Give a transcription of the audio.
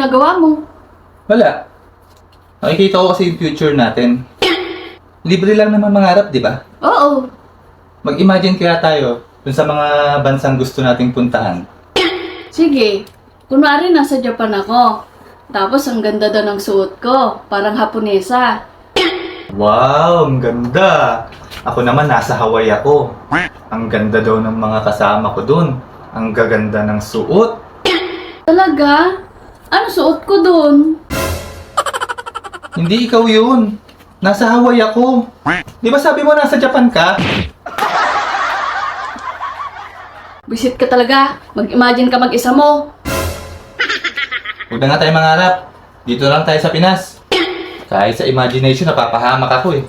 ginagawa mo? Wala. Nakikita ko kasi yung future natin. Libre lang naman mangarap, di ba? Oo. Mag-imagine kaya tayo dun sa mga bansang gusto nating puntahan. Sige. Kunwari nasa Japan ako. Tapos ang ganda daw ng suot ko. Parang Haponesa. Wow, ang ganda! Ako naman nasa Hawaii ako. Ang ganda daw ng mga kasama ko dun. Ang gaganda ng suot. Talaga? Ano suot ko dun? Hindi ikaw yun. Nasa Hawaii ako. Di ba sabi mo nasa Japan ka? Visit ka talaga. Mag-imagine ka mag-isa mo. Huwag na nga tayo mangarap. Dito lang tayo sa Pinas. Kahit sa imagination, napapahamak ako eh.